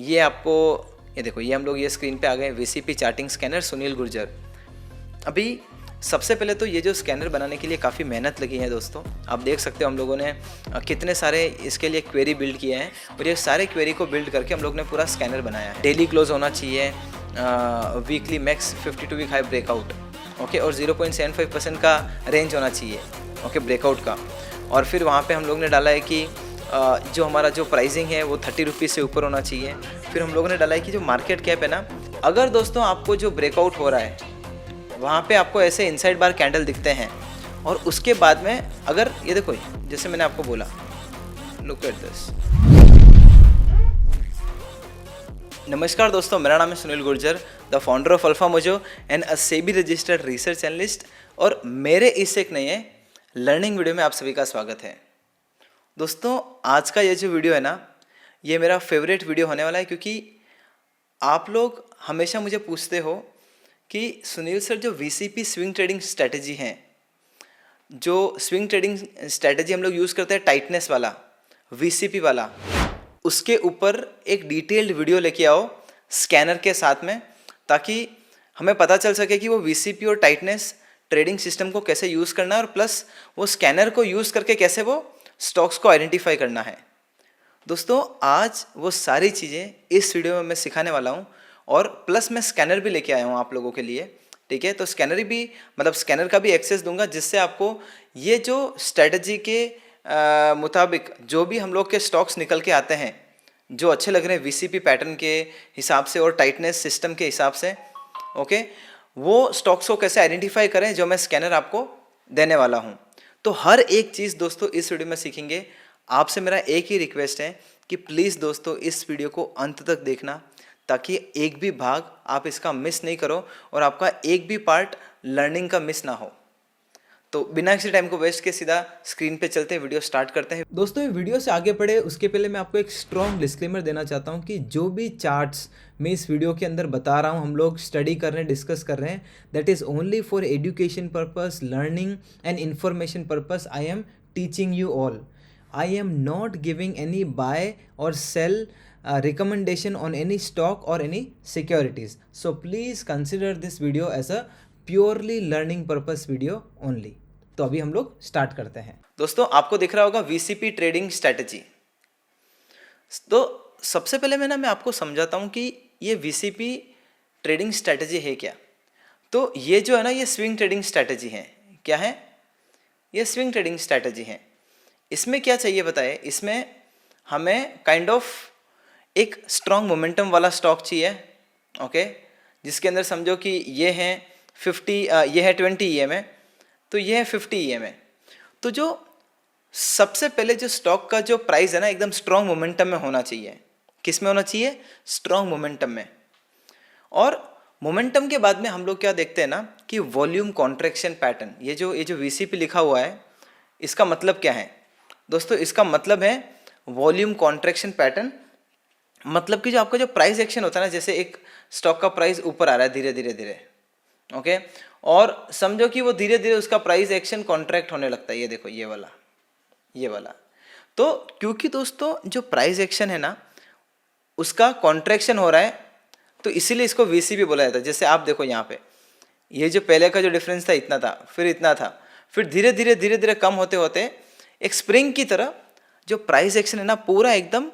ये आपको ये देखो, ये हम लोग ये स्क्रीन पे आ गए, VCP charting scanner Sunil Gurjar. अभी सबसे पहले तो ये जो स्कैनर बनाने के लिए काफ़ी मेहनत लगी है दोस्तों। आप देख सकते हो हम लोगों ने कितने सारे इसके लिए क्वेरी बिल्ड किए हैं, और ये सारे क्वेरी को बिल्ड करके हम लोग ने पूरा स्कैनर बनाया है। डेली क्लोज होना चाहिए, weekly max 52 week high breakout, okay, और 0.75% का रेंज होना चाहिए, ओके, ब्रेकआउट का। और फिर वहाँ पे हम लोग ने डाला है कि जो हमारा जो प्राइसिंग है वो 30 रुपीज़ से ऊपर होना चाहिए। फिर हम लोगों ने डाला है कि जो मार्केट कैप है ना, अगर दोस्तों आपको जो ब्रेकआउट हो रहा है वहाँ पे आपको ऐसे इनसाइड बार कैंडल दिखते हैं, और उसके बाद में अगर ये देखो, जैसे मैंने आपको बोला, लुक एट दिस। नमस्कार दोस्तों, मेरा नाम है Sunil Gurjar, the founder of alpha mojo and a SEBI registered research analyst, और मेरे इस एक नए लर्निंग वीडियो में आप सभी का स्वागत है। दोस्तों, आज का ये जो वीडियो है ना, ये मेरा फेवरेट वीडियो होने वाला है, क्योंकि आप लोग हमेशा मुझे पूछते हो कि सुनील सर, जो वीसीपी स्विंग ट्रेडिंग स्ट्रैटेजी हैं, जो स्विंग ट्रेडिंग स्ट्रैटेजी हम लोग यूज़ करते हैं टाइटनेस वाला, वीसीपी वाला, उसके ऊपर एक डिटेल्ड वीडियो लेके आओ स्कैनर के साथ में, ताकि हमें पता चल सके कि वो वीसीपी और टाइटनेस ट्रेडिंग सिस्टम को कैसे यूज़ करना है, और प्लस वो स्कैनर को यूज़ करके कैसे वो स्टॉक्स को आइडेंटिफाई करना है। दोस्तों, आज वो सारी चीज़ें इस वीडियो में मैं सिखाने वाला हूँ, और प्लस मैं स्कैनर भी लेके आया हूँ आप लोगों के लिए, ठीक है। तो स्कैनर भी, मतलब स्कैनर का भी एक्सेस दूंगा, जिससे आपको ये जो स्ट्रेटजी के मुताबिक जो भी हम लोग के स्टॉक्स निकल के आते हैं, जो अच्छे लग रहे हैं वीसीपी पैटर्न के हिसाब से और टाइटनेस सिस्टम के हिसाब से, ओके, वो स्टॉक्स को कैसे आइडेंटिफाई करें, जो मैं स्कैनर आपको देने वाला हूँ। तो हर एक चीज़ दोस्तों इस वीडियो में सीखेंगे। आपसे मेरा एक ही रिक्वेस्ट है कि प्लीज़ दोस्तों इस वीडियो को अंत तक देखना, ताकि एक भी भाग आप इसका मिस नहीं करो और आपका एक भी पार्ट लर्निंग का मिस ना हो। तो बिना किसी टाइम को वेस्ट के सीधा स्क्रीन पे चलते हैं, वीडियो स्टार्ट करते हैं। दोस्तों, ये वीडियो से आगे बढ़े उसके पहले मैं आपको एक स्ट्रॉन्ग डिस्क्लेमर देना चाहता हूँ कि जो भी चार्ट्स मैं इस वीडियो के अंदर बता रहा हूँ, हम लोग स्टडी कर रहे हैं, डिस्कस कर रहे हैं, that is only for education purpose, learning and information purpose. I am teaching you all. I am not giving any buy or sell recommendation on any stock or any securities. So please consider this video as a purely learning purpose video only. तो अभी हम लोग start करते हैं। दोस्तों, आपको दिख रहा होगा वीसीपी ट्रेडिंग स्ट्रैटेजी। तो सबसे पहले मैं आपको समझाता हूँ कि ये वीसीपी ट्रेडिंग स्ट्रैटेजी है क्या। तो ये जो है ना, ये स्विंग ट्रेडिंग स्ट्रैटेजी है। क्या है? ये स्विंग ट्रेडिंग स्ट्रैटेजी है। इसमें क्या चाहिए बताए, इसमें हमें काइंड ऑफ एक स्ट्रॉन्ग मोमेंटम वाला स्टॉक चाहिए, ओके, जिसके अंदर समझो कि ये है 50, ये है 20 EMA, तो ये है 50 EMA। तो जो सबसे पहले जो स्टॉक का जो प्राइस है ना, एकदम स्ट्रॉन्ग मोमेंटम में होना चाहिए। किस में होना चाहिए? स्ट्रॉन्ग मोमेंटम में। और मोमेंटम के बाद में हम लोग क्या देखते हैं ना, कि वॉल्यूम कॉन्ट्रैक्शन पैटर्न। ये जो वीसीपी लिखा हुआ है, इसका मतलब क्या है दोस्तों? इसका मतलब है वॉल्यूम कॉन्ट्रैक्शन पैटर्न। मतलब कि जो आपका जो प्राइस एक्शन होता है ना, जैसे एक स्टॉक का प्राइस ऊपर आ रहा है धीरे धीरे धीरे, ओके, और समझो कि वो धीरे धीरे उसका प्राइस एक्शन कॉन्ट्रैक्ट होने लगता है। ये देखो, ये वाला। तो क्योंकि दोस्तों जो प्राइस एक्शन है ना, उसका कॉन्ट्रैक्शन हो रहा है, तो इसीलिए इसको वीसीपी बोला जाता है। जैसे आप देखो यहाँ पे, ये जो पहले का जो डिफरेंस था इतना था, फिर इतना था, फिर धीरे धीरे कम होते होते एक स्प्रिंग की तरह जो प्राइस एक्शन है ना, पूरा एकदम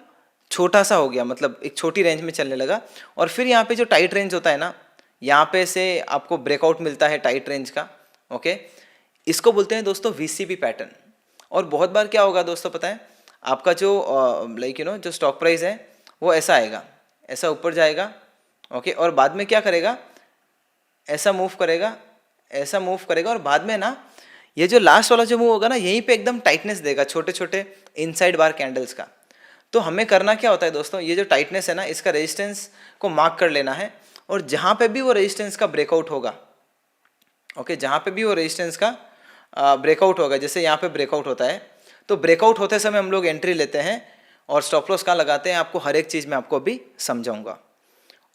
छोटा सा हो गया, मतलब एक छोटी रेंज में चलने लगा। और फिर यहाँ पे जो टाइट रेंज होता है ना, यहाँ पे से आपको ब्रेकआउट मिलता है टाइट रेंज का, ओके, इसको बोलते हैं दोस्तों वीसीपी पैटर्न। और बहुत बार क्या होगा दोस्तों पता है, आपका जो जो स्टॉक प्राइस है वो ऐसा आएगा, ऐसा ऊपर जाएगा, ओके, और बाद में क्या करेगा, ऐसा मूव करेगा, और बाद में ना ये जो लास्ट वाला जो मूव होगा ना, यहीं पे एकदम टाइटनेस देगा, छोटे छोटे इनसाइड बार कैंडल्स का। तो हमें करना क्या होता है दोस्तों, ये जो टाइटनेस है ना, इसका रेजिस्टेंस को मार्क कर लेना है, और जहाँ पे भी वो रेजिस्टेंस का ब्रेकआउट होगा, ओके, जहाँ पे भी वो रेजिस्टेंस का ब्रेकआउट होगा, जैसे यहाँ पे ब्रेकआउट होता है, तो ब्रेकआउट होते समय हम लोग एंट्री लेते हैं और स्टॉप लॉस कहाँ लगाते हैं, आपको हर एक चीज़ में आपको अभी समझाऊंगा।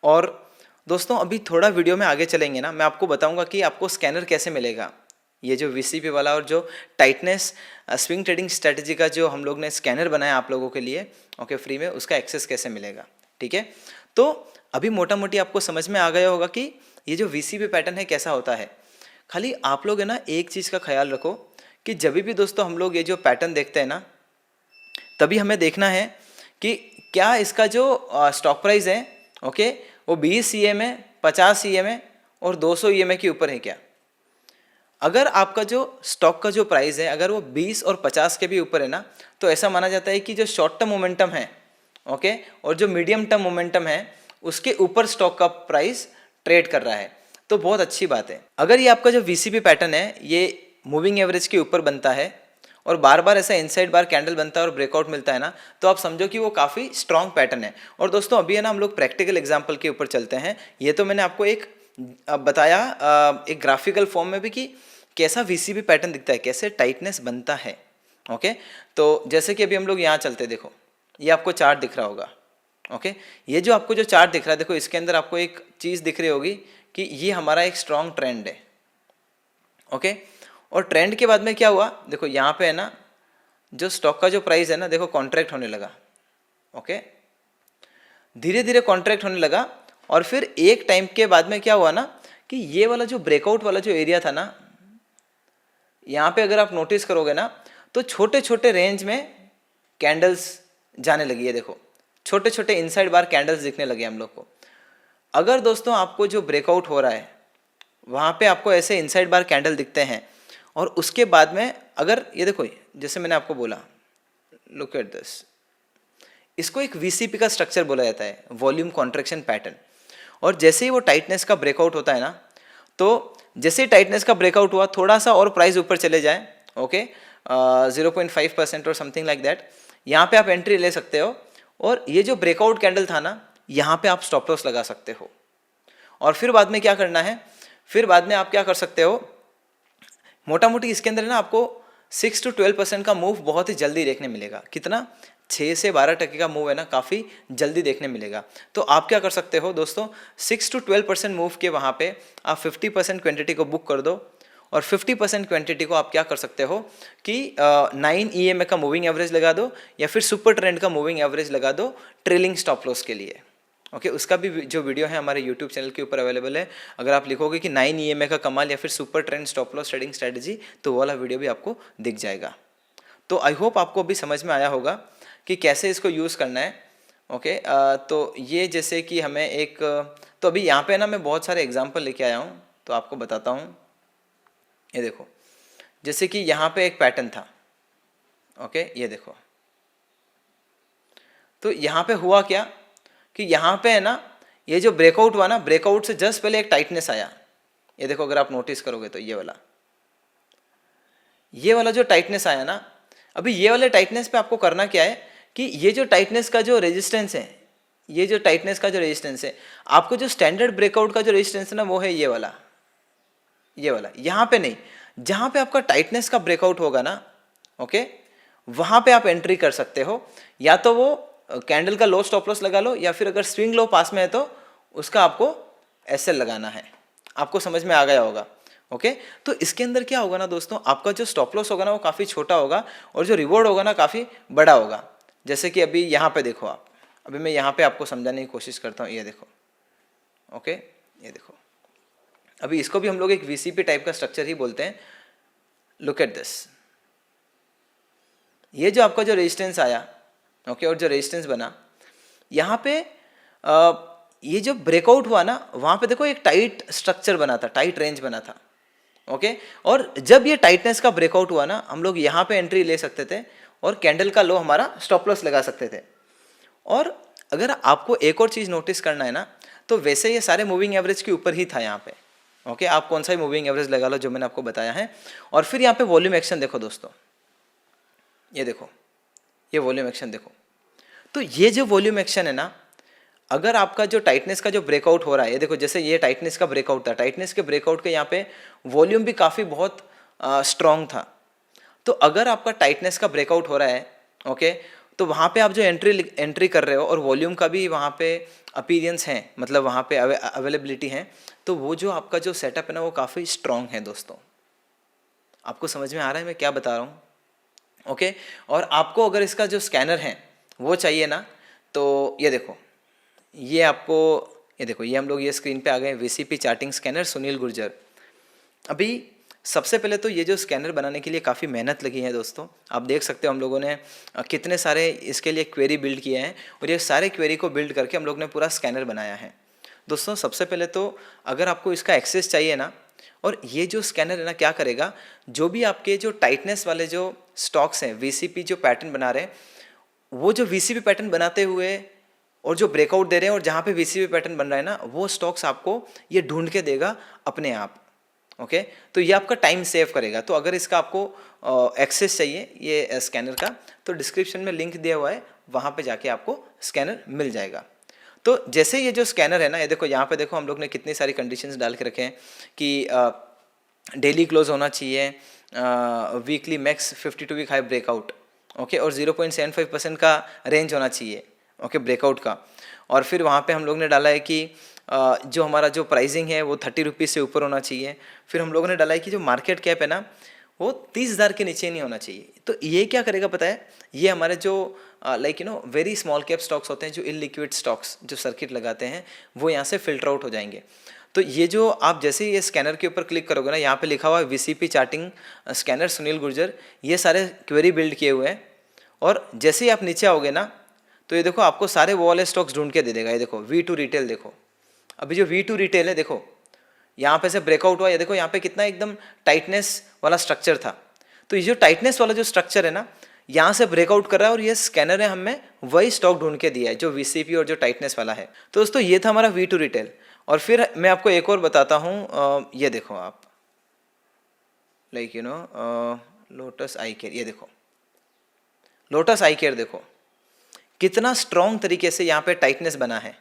और दोस्तों, अभी थोड़ा वीडियो में आगे चलेंगे ना, मैं आपको बताऊंगा कि आपको स्कैनर कैसे मिलेगा। ये जो वीसीपी वाला और जो टाइटनेस स्विंग ट्रेडिंग स्ट्रैटेजी का जो हम लोग ने स्कैनर बनाया आप लोगों के लिए, ओके, फ्री में, उसका एक्सेस कैसे मिलेगा, ठीक है। तो अभी मोटा मोटी आपको समझ में आ गया होगा कि ये जो वीसीपी पैटर्न है कैसा होता है। खाली आप लोग है ना एक चीज़ का ख्याल रखो कि जब भी दोस्तों हम लोग ये जो पैटर्न देखते हैं ना, तभी हमें देखना है कि क्या इसका जो स्टॉक प्राइस है, ओके, वो 20 EM है, 50 EM है और 200 EM के ऊपर है क्या। अगर आपका जो स्टॉक का जो प्राइस है अगर वो 20 और 50 के भी ऊपर है ना, तो ऐसा माना जाता है कि जो शॉर्ट टर्म मोमेंटम है, ओके, और जो मीडियम टर्म मोमेंटम है उसके ऊपर स्टॉक का प्राइस ट्रेड कर रहा है, तो बहुत अच्छी बात है। अगर ये आपका जो वीसीपी पैटर्न है ये मूविंग एवरेज के ऊपर बनता है और बार बार ऐसा इनसाइड बार कैंडल बनता है और ब्रेकआउट मिलता है ना, तो आप समझो कि वो काफ़ी स्ट्रॉन्ग पैटर्न है। और दोस्तों अभी है ना हम लोग प्रैक्टिकल एग्जाम्पल के ऊपर चलते हैं। ये तो मैंने आपको एक बताया एक ग्राफिकल फॉर्म में भी कि कैसा वीसीपी पैटर्न दिखता है, कैसे टाइटनेस बनता है, ओके। तो जैसे कि अभी हम लोग यहाँ चलते, देखो ये आपको चार्ट दिख रहा होगा, ओके। ये जो आपको जो चार्ट दिख रहा है, देखो इसके अंदर आपको एक चीज़ दिख रही होगी कि ये हमारा एक स्ट्रॉन्ग ट्रेंड है, ओके। और ट्रेंड के बाद में क्या हुआ, देखो यहाँ पे है ना जो स्टॉक का जो प्राइस है ना, देखो कॉन्ट्रैक्ट होने लगा, ओके, धीरे धीरे कॉन्ट्रैक्ट होने लगा। और फिर एक टाइम के बाद में क्या हुआ ना कि ये वाला जो ब्रेकआउट वाला जो एरिया था ना, यहाँ पे अगर आप नोटिस करोगे ना तो छोटे छोटे रेंज में कैंडल्स जाने लगी है। देखो छोटे छोटे इनसाइड बार कैंडल्स दिखने लगे हम लोग को। अगर दोस्तों आपको जो ब्रेकआउट हो रहा है वहाँ पे आपको ऐसे इनसाइड बार कैंडल दिखते हैं और उसके बाद में अगर ये देखो, जैसे मैंने आपको बोला, लुक एट दिस, इसको एक वीसीपी का स्ट्रक्चर बोला जाता है, वॉल्यूम कॉन्ट्रैक्शन पैटर्न। और जैसे ही वो टाइटनेस का ब्रेकआउट होता है ना, तो जैसे ही टाइटनेस का ब्रेकआउट हुआ थोड़ा सा और प्राइस ऊपर चले जाए, ओके, 0.5% और समथिंग लाइक दैट, यहाँ पे आप एंट्री ले सकते हो। और ये जो ब्रेकआउट कैंडल था ना, यहाँ पे आप स्टॉप लॉस लगा सकते हो। और फिर बाद में क्या करना है, फिर बाद में आप क्या कर सकते हो, मोटा मोटी इसके अंदर ना आपको 6 to 12% का मूव बहुत ही जल्दी देखने मिलेगा। कितना, 6 से 12% का मूव है ना, काफ़ी जल्दी देखने मिलेगा। तो आप क्या कर सकते हो दोस्तों, 6 to 12% मूव के वहाँ पे आप 50% क्वांटिटी को बुक कर दो और 50% क्वांटिटी को आप क्या कर सकते हो कि 9 EMA का मूविंग एवरेज लगा दो या फिर सुपर ट्रेंड का मूविंग एवरेज लगा दो ट्रेलिंग स्टॉप लॉस के लिए, ओके। उसका भी जो वीडियो है हमारे यूट्यूब चैनल के ऊपर अवेलेबल है। अगर आप लिखोगे कि 9 EMA का कमाल या फिर super trend stop loss trading strategy, तो वो वाला वीडियो भी आपको दिख जाएगा। तो आई होप आपको अभी समझ में आया होगा कि कैसे इसको यूज़ करना है, ओके। तो ये जैसे कि हमें एक, तो अभी यहाँ पे ना मैं बहुत सारे एग्जाम्पल लेके आया हूँ, तो आपको बताता हूँ। ये देखो, जैसे कि यहाँ पे एक पैटर्न था, ओके, ये देखो। तो यहाँ पे हुआ क्या कि यहाँ पे है ना ये जो ब्रेकआउट हुआ ना, ब्रेकआउट से जस्ट पहले एक टाइटनेस आया। ये देखो अगर आप नोटिस करोगे तो ये वाला जो टाइटनेस आया ना, अभी ये वाले टाइटनेस पे आपको करना क्या है कि ये जो टाइटनेस का जो रेजिस्टेंस है, ये जो टाइटनेस का जो रेजिस्टेंस है, आपको जो स्टैंडर्ड ब्रेकआउट का जो रेजिस्टेंस है ना, वो है ये वाला, यहाँ पे नहीं, जहाँ पे आपका टाइटनेस का ब्रेकआउट होगा ना, ओके, वहाँ पे आप एंट्री कर सकते हो। या तो वो कैंडल का लो स्टॉप लॉस लगा लो या फिर अगर स्विंग लो पास में है तो उसका आपको एसएल लगाना है। आपको समझ में आ गया होगा, ओके। तो इसके अंदर क्या होगा ना दोस्तों, आपका जो स्टॉप लॉस होगा ना वो काफ़ी छोटा होगा और जो रिवॉर्ड होगा ना काफ़ी बड़ा होगा। जैसे कि अभी यहाँ पे देखो आप, अभी मैं यहाँ पे आपको समझाने की कोशिश करता हूँ। ये देखो, ओके, ये देखो, अभी इसको भी हम लोग एक वीसीपी टाइप का स्ट्रक्चर ही बोलते हैं। लुक एट दिस, ये जो आपका जो रेजिस्टेंस आया, ओके, और जो रेजिस्टेंस बना यहाँ पे, ये जो ब्रेकआउट हुआ ना, वहाँ पे देखो एक टाइट स्ट्रक्चर बना था, टाइट रेंज बना था, ओके। और जब ये टाइटनेस का ब्रेकआउट हुआ ना, हम लोग यहाँ पे एंट्री ले सकते थे और कैंडल का लो हमारा स्टॉप लॉस लगा सकते थे। और अगर आपको एक और चीज़ नोटिस करना है ना, तो वैसे ये सारे मूविंग एवरेज के ऊपर ही था यहाँ पे, ओके। आप कौन सा ही मूविंग एवरेज लगा लो जो मैंने आपको बताया है। और फिर यहाँ पे वॉल्यूम एक्शन देखो दोस्तों, ये देखो, ये वॉल्यूम एक्शन देखो। तो ये जो वॉल्यूम एक्शन है ना, अगर आपका जो टाइटनेस का जो ब्रेकआउट हो रहा है, ये देखो, जैसे ये टाइटनेस का ब्रेकआउट था, टाइटनेस के ब्रेकआउट के यहाँ पे वॉल्यूम भी काफ़ी बहुत स्ट्रॉन्ग था। तो अगर आपका टाइटनेस का ब्रेकआउट हो रहा है, ओके, तो वहाँ पे आप जो एंट्री कर रहे हो और वॉल्यूम का भी वहाँ पे अपीयरेंस है, मतलब वहाँ पे अवेलेबिलिटी है, तो वो जो आपका जो सेटअप है ना वो काफ़ी स्ट्रॉन्ग है दोस्तों। आपको समझ में आ रहा है मैं क्या बता रहा हूँ, ओके। और आपको अगर इसका जो स्कैनर है वो चाहिए ना, तो ये देखो, ये आपको, ये देखो, ये हम लोग ये स्क्रीन पे आ गए, VCP charting scanner Sunil Gurjar. अभी सबसे पहले तो ये जो स्कैनर बनाने के लिए काफ़ी मेहनत लगी है दोस्तों। आप देख सकते हो हम लोगों ने कितने सारे इसके लिए क्वेरी बिल्ड किए हैं, और ये सारे क्वेरी को बिल्ड करके हम लोग ने पूरा स्कैनर बनाया है। दोस्तों सबसे पहले तो अगर आपको इसका एक्सेस चाहिए ना, और ये जो स्कैनर है ना क्या करेगा, जो भी आपके जो टाइटनेस वाले जो स्टॉक्स हैं, वीसीपी जो पैटर्न बना रहे हैं, वो जो वीसीपी पैटर्न बनाते हुए और जो ब्रेकआउट दे रहे हैं, और जहाँ पे वीसीपी पैटर्न बन रहा है ना, वो स्टॉक्स आपको ये ढूंढ के देगा अपने आप। ओके, तो ये आपका टाइम सेव करेगा। तो अगर इसका आपको एक्सेस चाहिए ये स्कैनर का, तो डिस्क्रिप्शन में लिंक दिया हुआ है, वहाँ पे जाके आपको स्कैनर मिल जाएगा। तो जैसे ये जो स्कैनर है ना, ये देखो यहाँ पे देखो हम लोग ने कितनी सारी कंडीशंस डाल के रखे हैं कि डेली क्लोज होना चाहिए, weekly max 52 week high breakout, okay, और 0.75% का रेंज होना चाहिए, ओके, ब्रेकआउट का। और फिर वहाँ पे हम लोग ने डाला है कि जो हमारा जो प्राइसिंग है वो 30 रुपीज़ से ऊपर होना चाहिए। फिर हम लोगों ने डाला है कि जो मार्केट कैप है ना, वो 30,000 के नीचे नहीं होना चाहिए। तो ये क्या करेगा पता है, ये हमारे जो like very small cap stocks होते हैं, जो इलिक्विड स्टॉक्स जो सर्किट लगाते हैं, वो यहाँ से फिल्टर आउट हो जाएंगे। तो ये जो आप जैसे ही ये स्कैनर के ऊपर क्लिक करोगे ना, यहाँ पे लिखा हुआ है VCP charting scanner Sunil Gurjar, ये सारे क्वेरी बिल्ड किए हुए हैं। और जैसे ही आप नीचे आओगे ना, तो ये देखो आपको सारे वो वाले स्टॉक्स ढूंढ के दे देगा। ये देखो V2 रिटेल, देखो अभी जो V2 रिटेल है, देखो यहाँ पे से ब्रेकआउट हुआ, ये देखो यहाँ पे कितना एकदम टाइटनेस वाला स्ट्रक्चर था। तो ये जो टाइटनेस वाला जो स्ट्रक्चर है ना, यहाँ से ब्रेकआउट कर रहा है, और ये स्कैनर ने हमें वही स्टॉक ढूंढ के दिया है जो वीसीपी और जो टाइटनेस वाला है। तो दोस्तों ये था हमारा V2 रिटेल। और फिर मैं आपको एक और बताता हूँ, ये देखो आप, लाइक लोटस आई केयर, ये देखो लोटस आई केयर, देखो कितना स्ट्रॉन्ग तरीके से यहाँ पे टाइटनेस बना है।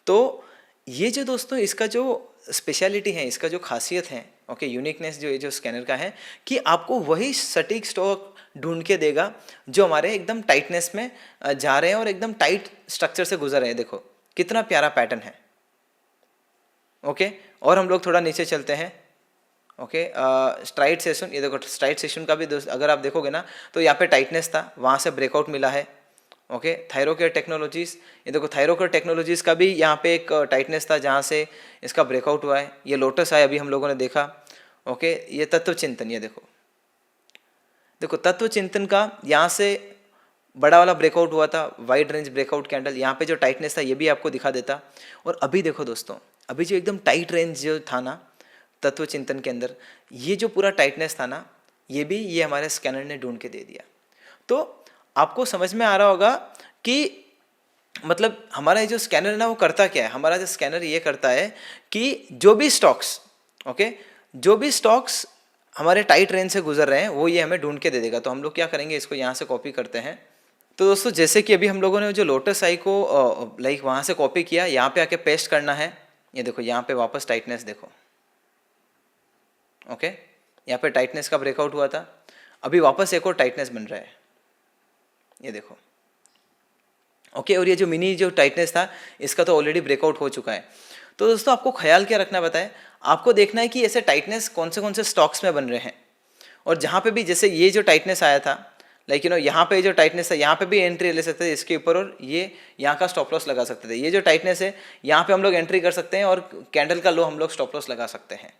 तो ये जो दोस्तों इसका जो स्पेशलिटी है, इसका जो खासियत है, ओके, यूनिकनेस जो ये जो स्कैनर का है, कि आपको वही सटीक स्टॉक ढूंढ के देगा जो हमारे एकदम टाइटनेस में जा रहे हैं और एकदम टाइट स्ट्रक्चर से गुजर रहे हैं। देखो कितना प्यारा पैटर्न है, ओके। और हम लोग थोड़ा नीचे चलते हैं, ओके, स्ट्राइड सेशन, ये देखो स्ट्राइड सेशन का भी दोस्त अगर आप देखोगे ना, तो यहाँ पे टाइटनेस था, वहाँ से ब्रेकआउट मिला है, ओके। थायरोकेयर टेक्नोलॉजीज़, ये देखो थायरोकेयर टेक्नोलॉजीज़ का भी यहाँ पे एक टाइटनेस था, जहाँ से इसका ब्रेकआउट हुआ है। ये लोटस है, अभी हम लोगों ने देखा, ओके। ये तत्व चिंतन, ये देखो देखो तत्व चिंतन का यहाँ से बड़ा वाला ब्रेकआउट हुआ था, वाइड रेंज ब्रेकआउट कैंडल, यहाँ पे जो टाइटनेस था ये भी आपको दिखा देता। और अभी देखो दोस्तों, अभी जो एकदम टाइट रेंज जो था ना तत्व चिंतन के अंदर, ये जो पूरा टाइटनेस था ना, ये भी ये हमारे स्कैनर ने ढूंढ के दे दिया। तो आपको समझ में आ रहा होगा कि मतलब हमारा ये जो स्कैनर है ना, वो करता क्या है। हमारा जो स्कैनर ये करता है कि जो भी स्टॉक्स, ओके, जो भी स्टॉक्स हमारे टाइट रेंज से गुजर रहे हैं, वो ये हमें ढूंढ के दे देगा। तो हम लोग क्या करेंगे, इसको यहाँ से कॉपी करते हैं। तो दोस्तों जैसे कि अभी हम लोगों ने जो लोटस आई को लाइक वहाँ से कॉपी किया, यहाँ पे आके पेस्ट करना है। ये देखो यहाँ पे वापस टाइटनेस देखो, ओके, यहाँ पे टाइटनेस का ब्रेकआउट हुआ था, अभी वापस एक और टाइटनेस बन रहा है, ये देखो, ओके। और ये जो मिनी जो टाइटनेस था, इसका तो ऑलरेडी ब्रेकआउट हो चुका है। तो दोस्तों आपको ख्याल क्या रखना बताए, आपको देखना है कि ऐसे टाइटनेस कौन से स्टॉक्स में बन रहे हैं। और जहाँ पे भी जैसे ये जो टाइटनेस आया था, लाइक यहाँ पे जो टाइटनेस है, यहाँ पे भी एंट्री ले सकते थे इसके ऊपर, और ये यहाँ का स्टॉप लॉस लगा सकते थे। ये जो टाइटनेस है, यहाँ पे हम लोग एंट्री कर सकते हैं, और कैंडल का लो हम लोग स्टॉप लॉस लगा सकते हैं।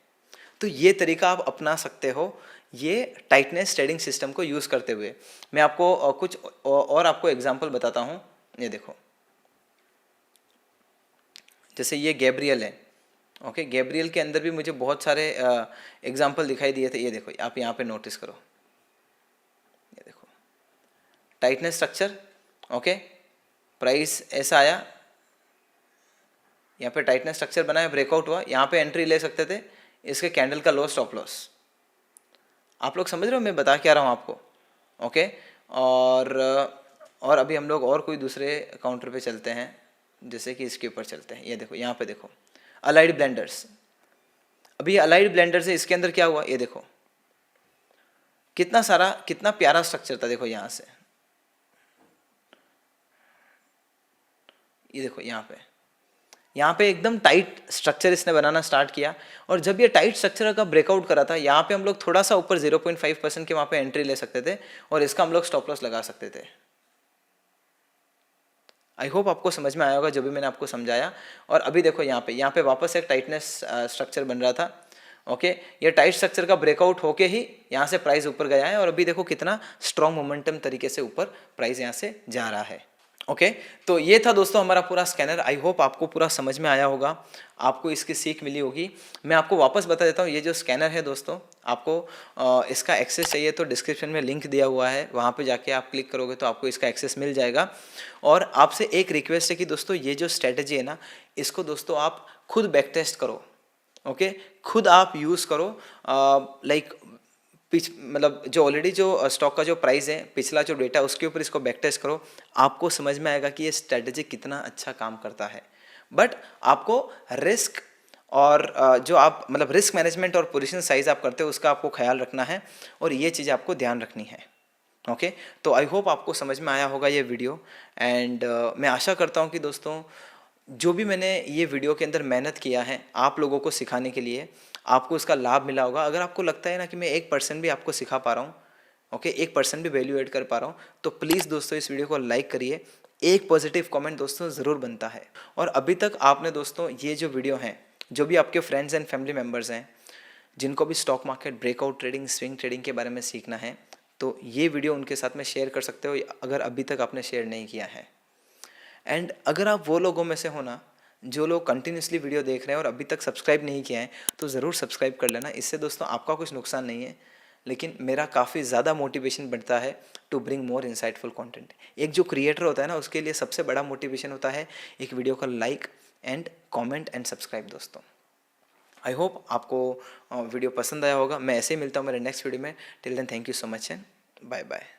तो ये तरीका आप अपना सकते हो ये टाइटनेस ट्रेडिंग सिस्टम को यूज़ करते हुए। मैं आपको कुछ और आपको एग्जांपल बताता हूँ। ये देखो, जैसे ये गैब्रियल है, ओके, गैब्रियल के अंदर भी मुझे बहुत सारे एग्जांपल दिखाई दिए थे। ये देखो आप यहाँ पे नोटिस करो, ये देखो टाइटनेस स्ट्रक्चर, ओके, प्राइस ऐसा आया, यहाँ पे टाइटनेस स्ट्रक्चर बना है, ब्रेकआउट हुआ, यहाँ पे एंट्री ले सकते थे, इसके कैंडल का लो स्टॉप लॉस। आप लोग समझ रहे हो मैं बता क्या रहा हूँ आपको, ओके। और अभी हम लोग और कोई दूसरे काउंटर पे चलते हैं, जैसे कि इसके ऊपर चलते हैं। ये देखो यहाँ पे देखो अलाइड ब्लेंडर्स, अभी अलाइड ब्लेंडर्स है, इसके अंदर क्या हुआ, ये देखो कितना प्यारा स्ट्रक्चर था। देखो ये देखो यहाँ पे एकदम टाइट स्ट्रक्चर इसने बनाना स्टार्ट किया। और जब ये टाइट स्ट्रक्चर का ब्रेकआउट करा था, यहाँ पे हम लोग थोड़ा सा ऊपर 0.5% के वहाँ पे एंट्री ले सकते थे, और इसका हम लोग स्टॉप लॉस लगा सकते थे। आई होप आपको समझ में आया होगा जो भी मैंने आपको समझाया। और अभी देखो यहाँ पे वापस एक टाइटनेस स्ट्रक्चर बन रहा था। ओके, ये टाइट स्ट्रक्चर का ब्रेकआउट होके ही यहाँ से प्राइस ऊपर गया है और अभी देखो कितना स्ट्रॉन्ग मोमेंटम तरीके से ऊपर प्राइस यहाँ से जा रहा है। ओके, तो ये था दोस्तों हमारा पूरा स्कैनर। आई होप आपको पूरा समझ में आया होगा, आपको इसकी सीख मिली होगी। मैं आपको वापस बता देता हूँ, ये जो स्कैनर है दोस्तों, आपको इसका एक्सेस चाहिए तो डिस्क्रिप्शन में लिंक दिया हुआ है, वहाँ पे जाके आप क्लिक करोगे तो आपको इसका एक्सेस मिल जाएगा। और आपसे एक रिक्वेस्ट है कि दोस्तों ये जो स्ट्रेटजी है ना, इसको दोस्तों आप खुद बैक टेस्ट करो। ओके, खुद आप यूज़ करो। लाइक मतलब जो ऑलरेडी जो स्टॉक का जो प्राइस है, पिछला जो डेटा, उसके ऊपर इसको बैक टेस्ट करो। आपको समझ में आएगा कि ये स्ट्रेटजी कितना अच्छा काम करता है। बट आपको रिस्क और जो आप मतलब रिस्क मैनेजमेंट और पोजीशन साइज आप करते हो उसका आपको ख्याल रखना है और ये चीज़ आपको ध्यान रखनी है। ओके, तो आई होप आपको समझ में आया होगा ये वीडियो। एंड मैं आशा करता हूँ कि दोस्तों जो भी मैंने ये वीडियो के अंदर मेहनत किया है आप लोगों को सिखाने के लिए, आपको उसका लाभ मिला होगा। अगर आपको लगता है ना कि मैं 1% भी आपको सिखा पा रहा हूँ, ओके, 1% भी वैल्यू ऐड कर पा रहा हूँ, तो प्लीज़ दोस्तों इस वीडियो को लाइक करिए। एक पॉजिटिव कमेंट दोस्तों ज़रूर बनता है। और अभी तक आपने दोस्तों ये जो वीडियो हैं, जो भी आपके फ्रेंड्स एंड फैमिली मेम्बर्स हैं जिनको भी stock market, breakout trading, swing trading के बारे में सीखना है, तो ये वीडियो उनके साथ में शेयर कर सकते हो अगर अभी तक आपने शेयर नहीं किया है। एंड अगर आप वो लोगों में से हो ना जो लोग कंटिन्यूसली वीडियो देख रहे हैं और अभी तक सब्सक्राइब नहीं किया है, तो ज़रूर सब्सक्राइब कर लेना। इससे दोस्तों आपका कुछ नुकसान नहीं है, लेकिन मेरा काफ़ी ज़्यादा मोटिवेशन बढ़ता है to bring more insightful content. एक जो क्रिएटर होता है ना, उसके लिए सबसे बड़ा मोटिवेशन होता है एक वीडियो का like and comment and subscribe दोस्तों। आई होप आपको वीडियो पसंद आया होगा। मैं ऐसे ही मिलता हूँ मेरे नेक्स्ट वीडियो में। Till then thank you so much and bye bye.